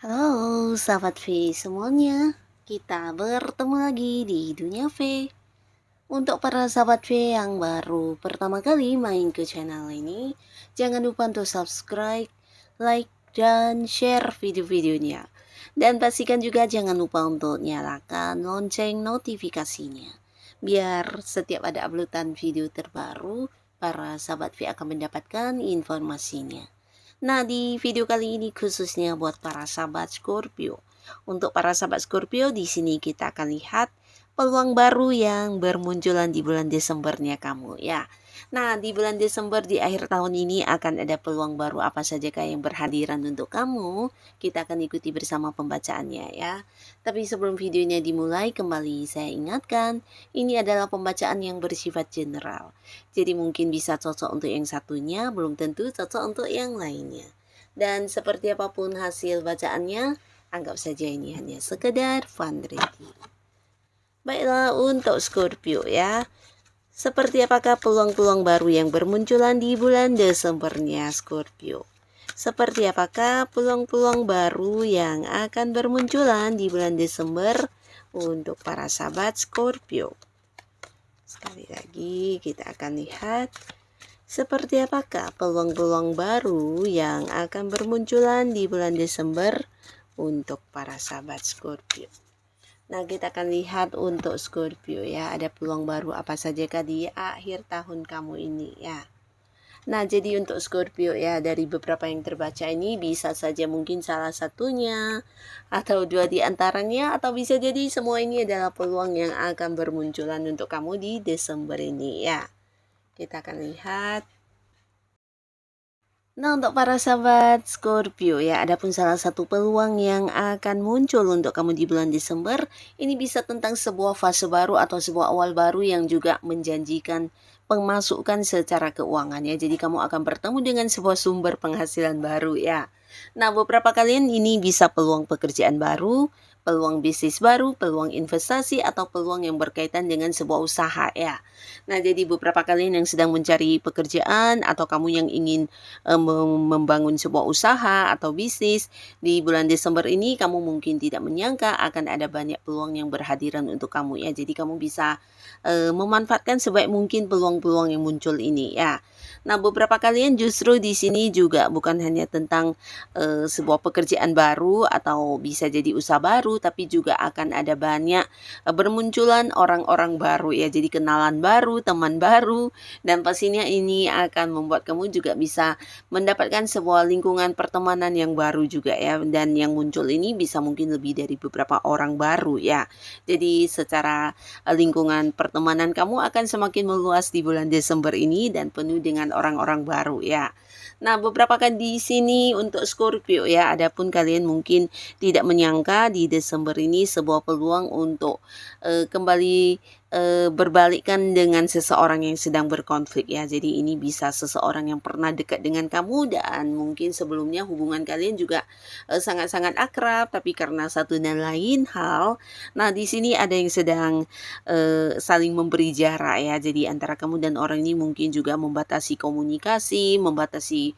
Halo sahabat V semuanya, kita bertemu lagi di Dunia V. Untuk para sahabat V yang baru pertama kali main ke channel ini, jangan lupa untuk subscribe, like, dan share video-videonya. Dan pastikan juga jangan lupa untuk nyalakan lonceng notifikasinya. Biar setiap ada uploadan video terbaru, para sahabat V akan mendapatkan informasinya. Nah, di video kali ini khususnya buat para sahabat Scorpio. Untuk para sahabat Scorpio, di sini kita akan lihat peluang baru yang bermunculan di bulan Desembernya kamu ya. Nah, di bulan Desember di akhir tahun ini akan ada peluang baru apa saja yang berhadiran untuk kamu. Kita akan ikuti bersama pembacaannya ya. Tapi sebelum videonya dimulai, kembali saya ingatkan, ini adalah pembacaan yang bersifat general. Jadi mungkin bisa cocok untuk yang satunya, belum tentu cocok untuk yang lainnya. Dan seperti apapun hasil bacaannya, anggap saja ini hanya sekedar fun reading. Baiklah, untuk Scorpio ya. Seperti apakah peluang-peluang baru yang bermunculan di bulan Desembernya Scorpio? Seperti apakah peluang-peluang baru yang akan bermunculan di bulan Desember untuk para sahabat Scorpio? Sekali lagi kita akan lihat seperti apakah peluang-peluang baru yang akan bermunculan di bulan Desember untuk para sahabat Scorpio. Nah, kita akan lihat untuk Scorpio ya, ada peluang baru apa saja di akhir tahun kamu ini ya. Nah, jadi untuk Scorpio ya, dari beberapa yang terbaca ini bisa saja mungkin salah satunya atau dua di antaranya, atau bisa jadi semua ini adalah peluang yang akan bermunculan untuk kamu di Desember ini ya. Kita akan lihat. Nah, untuk para sahabat Scorpio ya, adapun salah satu peluang yang akan muncul untuk kamu di bulan Desember, ini bisa tentang sebuah fase baru atau sebuah awal baru yang juga menjanjikan pemasukan secara keuangan ya. Jadi kamu akan bertemu dengan sebuah sumber penghasilan baru ya. Nah, beberapa kalian ini bisa peluang pekerjaan baru, peluang bisnis baru, peluang investasi, atau peluang yang berkaitan dengan sebuah usaha ya. Nah, jadi beberapa kalian yang sedang mencari pekerjaan atau kamu yang ingin membangun sebuah usaha atau bisnis di bulan Desember ini, kamu mungkin tidak menyangka akan ada banyak peluang yang berhadiran untuk kamu ya. Jadi kamu bisa memanfaatkan sebaik mungkin peluang-peluang yang muncul ini ya. Nah, beberapa kalian justru di sini juga bukan hanya tentang sebuah pekerjaan baru atau bisa jadi usaha baru, tapi juga akan ada banyak bermunculan orang-orang baru ya. Jadi kenalan baru, teman baru, dan pastinya ini akan membuat kamu juga bisa mendapatkan sebuah lingkungan pertemanan yang baru juga ya. Dan yang muncul ini bisa mungkin lebih dari beberapa orang baru ya. Jadi secara lingkungan pertemanan kamu akan semakin meluas di bulan Desember ini dan penuh dengan orang-orang baru ya. Nah, beberapa kan di sini untuk Scorpio ya, adapun kalian mungkin tidak menyangka di Desember ini sebuah peluang untuk kembali berbalikkan dengan seseorang yang sedang berkonflik ya. Jadi ini bisa seseorang yang pernah dekat dengan kamu dan mungkin sebelumnya hubungan kalian juga sangat-sangat akrab, tapi karena satu dan lain hal, nah di sini ada yang sedang saling memberi jarak ya. Jadi antara kamu dan orang ini mungkin juga membatasi komunikasi, membatasi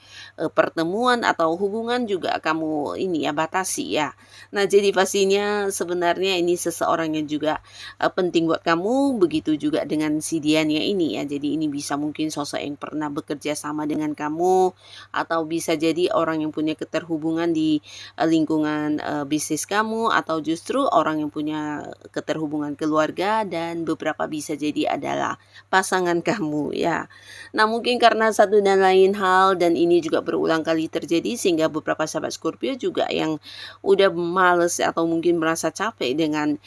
pertemuan atau hubungan juga kamu ini ya batasi ya. Nah, jadi pastinya sebenarnya ini seseorang yang juga penting buat kamu, begitu juga dengan si dianya ini ya. Jadi ini bisa mungkin sosok yang pernah bekerja sama dengan kamu, atau bisa jadi orang yang punya keterhubungan di lingkungan bisnis kamu, atau justru orang yang punya keterhubungan keluarga, dan beberapa bisa jadi adalah pasangan kamu ya. Nah, mungkin karena satu dan lain hal dan ini juga berulang kali terjadi sehingga beberapa sahabat Scorpio juga yang udah males atau mungkin merasa capek dengan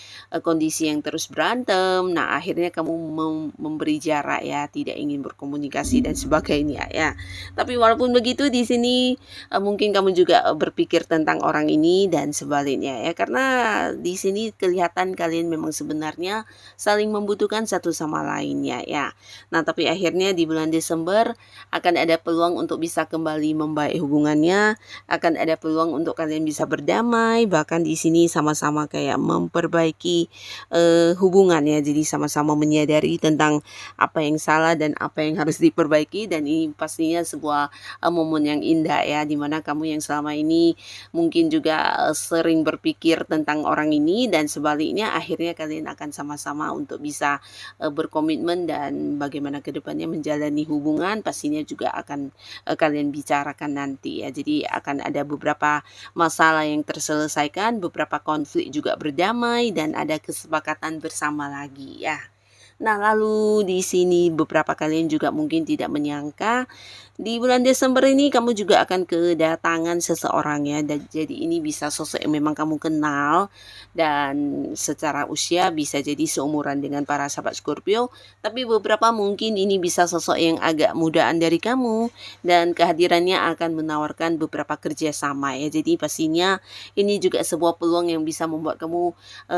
kondisi yang terus berantem. Nah, akhirnya kamu memberi jarak ya, tidak ingin berkomunikasi dan sebagainya ya. Tapi walaupun begitu di sini mungkin kamu juga berpikir tentang orang ini dan sebaliknya ya, karena di sini kelihatan kalian memang sebenarnya saling membutuhkan satu sama lainnya ya. Nah, tapi akhirnya di bulan Desember akan ada peluang untuk bisa kembali membaik hubungannya, akan ada peluang untuk kalian bisa berdamai, bahkan di sini sama-sama kayak memperbaiki hubungan ya. Jadi sama-sama menyadari tentang apa yang salah dan apa yang harus diperbaiki, dan ini pastinya sebuah momen yang indah ya, dimana kamu yang selama ini mungkin juga sering berpikir tentang orang ini dan sebaliknya akhirnya kalian akan sama-sama untuk bisa berkomitmen dan bagaimana kedepannya menjalani hubungan pastinya juga akan kalian bicarakan nanti ya. Jadi akan ada beberapa masalah yang terselesaikan, beberapa konflik juga berdamai dan ada kesepakatan bersama lagi ya. Nah, lalu di sini beberapa kalian juga mungkin tidak menyangka di bulan Desember ini kamu juga akan kedatangan seseorang ya. Dan jadi ini bisa sosok yang memang kamu kenal dan secara usia bisa jadi seumuran dengan para sahabat Scorpio, tapi beberapa mungkin ini bisa sosok yang agak mudaan dari kamu dan kehadirannya akan menawarkan beberapa kerjasama ya. Jadi pastinya ini juga sebuah peluang yang bisa membuat kamu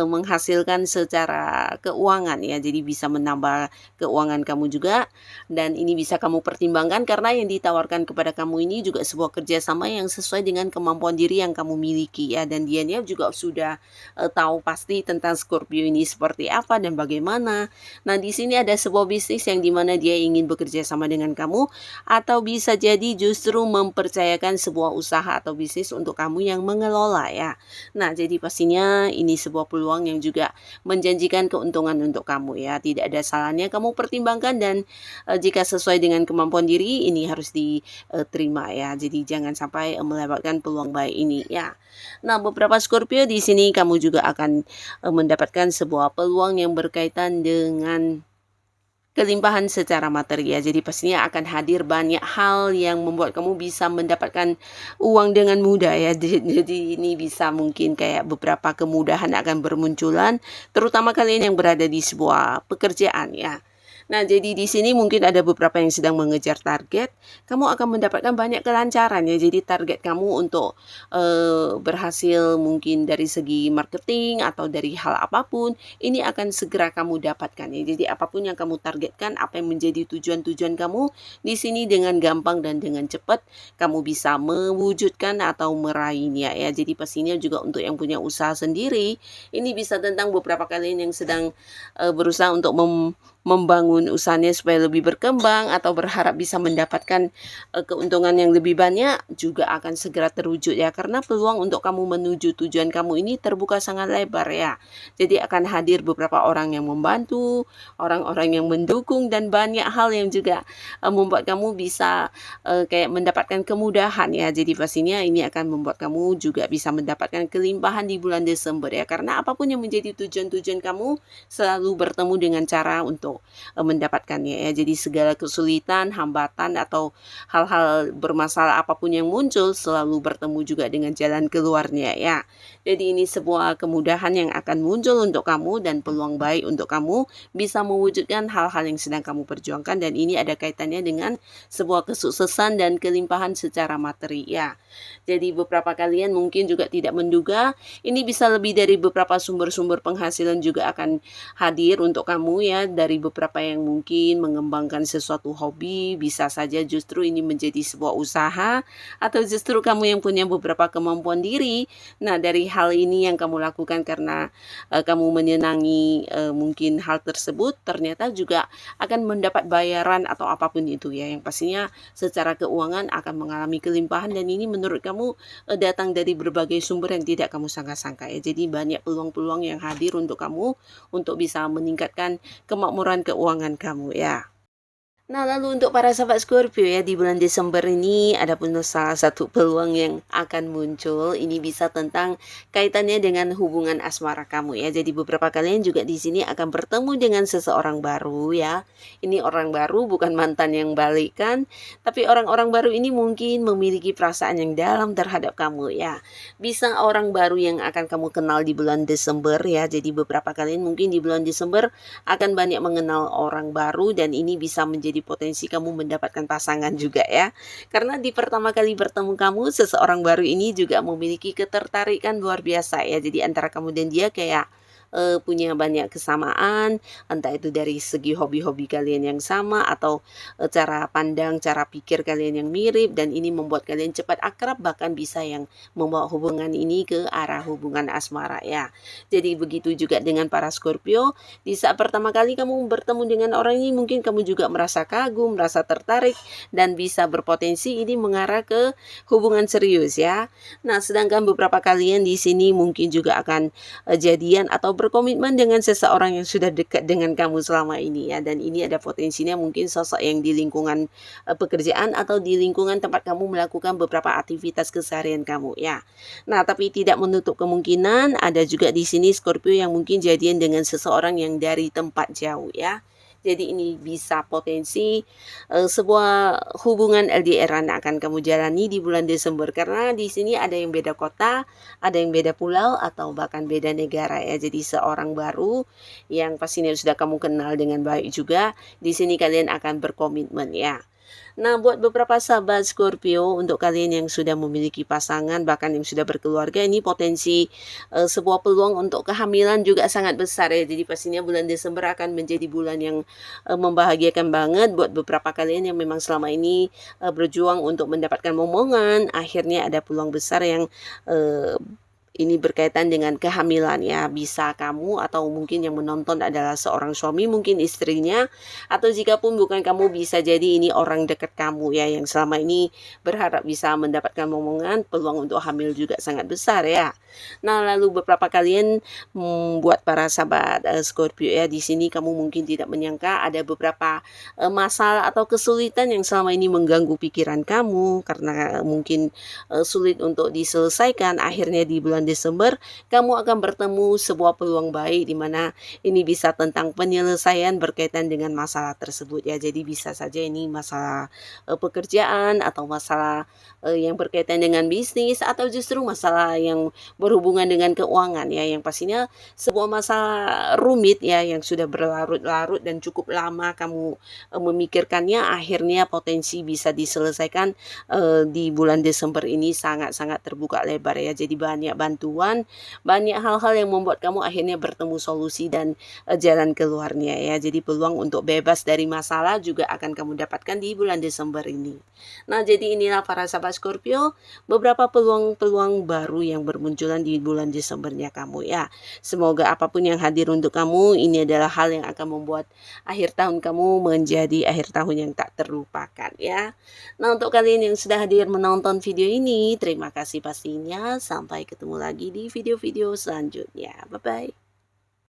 menghasilkan secara keuangan ya. Jadi bisa menambah keuangan kamu juga, dan ini bisa kamu pertimbangkan karena yang ditawarkan kepada kamu ini juga sebuah kerjasama yang sesuai dengan kemampuan diri yang kamu miliki ya, dan dianya juga sudah tahu pasti tentang Scorpio ini seperti apa dan bagaimana. Nah, di sini ada sebuah bisnis yang dimana dia ingin bekerja sama dengan kamu, atau bisa jadi justru mempercayakan sebuah usaha atau bisnis untuk kamu yang mengelola ya. Nah, jadi pastinya ini sebuah peluang yang juga menjanjikan keuntungan untuk kamu ya. Tidak ada salahnya kamu pertimbangkan, dan jika sesuai dengan kemampuan diri ini harus diterima ya. Jadi jangan sampai melewatkan peluang baik ini ya. Nah, beberapa Scorpio di sini kamu juga akan mendapatkan sebuah peluang yang berkaitan dengan kelimpahan secara materi ya. Jadi pastinya akan hadir banyak hal yang membuat kamu bisa mendapatkan uang dengan mudah ya. Jadi ini bisa mungkin kayak beberapa kemudahan akan bermunculan, terutama kalian yang berada di sebuah pekerjaan ya. Nah, jadi di sini mungkin ada beberapa yang sedang mengejar target, kamu akan mendapatkan banyak kelancaran ya. Jadi target kamu untuk berhasil mungkin dari segi marketing atau dari hal apapun, ini akan segera kamu dapatkan ya. Jadi apapun yang kamu targetkan, apa yang menjadi tujuan-tujuan kamu, di sini dengan gampang dan dengan cepat kamu bisa mewujudkan atau meraihnya ya. Jadi pastinya juga untuk yang punya usaha sendiri, ini bisa tentang beberapa kalian yang sedang berusaha untuk membangun usahanya supaya lebih berkembang atau berharap bisa mendapatkan keuntungan yang lebih banyak, juga akan segera terwujud ya, karena peluang untuk kamu menuju tujuan kamu ini terbuka sangat lebar ya. Jadi akan hadir beberapa orang yang membantu, orang-orang yang mendukung, dan banyak hal yang juga membuat kamu bisa kayak mendapatkan kemudahan ya. Jadi pastinya ini akan membuat kamu juga bisa mendapatkan kelimpahan di bulan Desember ya, karena apapun yang menjadi tujuan-tujuan kamu selalu bertemu dengan cara untuk mendapatkannya ya. Jadi segala kesulitan, hambatan atau hal-hal bermasalah apapun yang muncul selalu bertemu juga dengan jalan keluarnya ya. Jadi ini sebuah kemudahan yang akan muncul untuk kamu dan peluang baik untuk kamu bisa mewujudkan hal-hal yang sedang kamu perjuangkan, dan ini ada kaitannya dengan sebuah kesuksesan dan kelimpahan secara materi ya. Jadi beberapa kalian mungkin juga tidak menduga ini bisa lebih dari beberapa sumber-sumber penghasilan juga akan hadir untuk kamu ya, dari beberapa yang mungkin mengembangkan sesuatu hobi, bisa saja justru ini menjadi sebuah usaha, atau justru kamu yang punya beberapa kemampuan diri. Nah, dari hal ini yang kamu lakukan karena kamu menyenangi mungkin hal tersebut, ternyata juga akan mendapat bayaran atau apapun itu ya, yang pastinya secara keuangan akan mengalami kelimpahan, dan ini menurut kamu datang dari berbagai sumber yang tidak kamu sangka-sangka ya. Jadi banyak peluang-peluang yang hadir untuk kamu untuk bisa meningkatkan kemakmuran keuangan kamu ya. Nah, lalu untuk para sahabat Scorpio ya, di bulan Desember ini ada pun salah satu peluang yang akan muncul. Ini bisa tentang kaitannya dengan hubungan asmara kamu ya. Jadi beberapa kalian juga di sini akan bertemu dengan seseorang baru ya. Ini orang baru, bukan mantan yang balikan, tapi orang-orang baru ini mungkin memiliki perasaan yang dalam terhadap kamu ya. Bisa orang baru yang akan kamu kenal di bulan Desember ya. Jadi beberapa kalian mungkin di bulan Desember akan banyak mengenal orang baru, dan ini bisa menjadi potensi kamu mendapatkan pasangan juga ya. Karena di pertama kali bertemu kamu, seseorang baru ini juga memiliki ketertarikan luar biasa ya. Jadi antara kamu dan dia kayak punya banyak kesamaan, entah itu dari segi hobi-hobi kalian yang sama atau cara pandang, cara pikir kalian yang mirip, dan ini membuat kalian cepat akrab, bahkan bisa yang membawa hubungan ini ke arah hubungan asmara ya. Jadi begitu juga dengan para Scorpio, di saat pertama kali kamu bertemu dengan orang ini mungkin kamu juga merasa kagum, merasa tertarik, dan bisa berpotensi ini mengarah ke hubungan serius ya. Nah, sedangkan beberapa kalian di sini mungkin juga akan jadian atau berkomitmen dengan seseorang yang sudah dekat dengan kamu selama ini ya, dan ini ada potensinya mungkin sosok yang di lingkungan pekerjaan atau di lingkungan tempat kamu melakukan beberapa aktivitas keseharian kamu ya. Nah, tapi tidak menutup kemungkinan ada juga di sini Scorpio yang mungkin jadian dengan seseorang yang dari tempat jauh ya. Jadi ini bisa potensi sebuah hubungan LDR-an akan kamu jalani di bulan Desember, karena di sini ada yang beda kota, ada yang beda pulau, atau bahkan beda negara ya. Jadi seorang baru yang pastinya sudah kamu kenal dengan baik juga, di sini kalian akan berkomitmen ya. Nah, buat beberapa sahabat Scorpio, untuk kalian yang sudah memiliki pasangan, bahkan yang sudah berkeluarga, ini potensi sebuah peluang untuk kehamilan juga sangat besar ya. Jadi pastinya bulan Desember akan menjadi bulan yang membahagiakan banget buat beberapa kalian yang memang selama ini berjuang untuk mendapatkan momongan. Akhirnya ada peluang besar yang ini berkaitan dengan kehamilan ya. Bisa kamu atau mungkin yang menonton adalah seorang suami, mungkin istrinya, atau jika pun bukan kamu, bisa jadi ini orang dekat kamu ya, yang selama ini berharap bisa mendapatkan momongan. Peluang untuk hamil juga sangat besar ya. Nah, lalu beberapa kalian buat para sahabat Scorpio ya, di sini kamu mungkin tidak menyangka ada beberapa masalah atau kesulitan yang selama ini mengganggu pikiran kamu, karena mungkin sulit untuk diselesaikan. Akhirnya di bulan Desember kamu akan bertemu sebuah peluang baik, di mana ini bisa tentang penyelesaian berkaitan dengan masalah tersebut ya. Jadi bisa saja ini masalah pekerjaan, atau masalah yang berkaitan dengan bisnis, atau justru masalah yang berhubungan dengan keuangan ya, yang pastinya sebuah masalah rumit ya, yang sudah berlarut-larut dan cukup lama kamu memikirkannya. Akhirnya potensi bisa diselesaikan di bulan Desember ini sangat-sangat terbuka lebar ya. Jadi banyak bantuan, banyak hal-hal yang membuat kamu akhirnya bertemu solusi dan jalan keluarnya ya. Jadi peluang untuk bebas dari masalah juga akan kamu dapatkan di bulan Desember ini. Nah, jadi inilah para sahabat Scorpio, beberapa peluang-peluang baru yang bermunculan di bulan Desembernya kamu ya. Semoga apapun yang hadir untuk kamu, ini adalah hal yang akan membuat akhir tahun kamu menjadi akhir tahun yang tak terlupakan ya. Nah, untuk kalian yang sudah hadir menonton video ini, terima kasih pastinya. Sampai ketemu lagi di video-video selanjutnya. Bye-bye.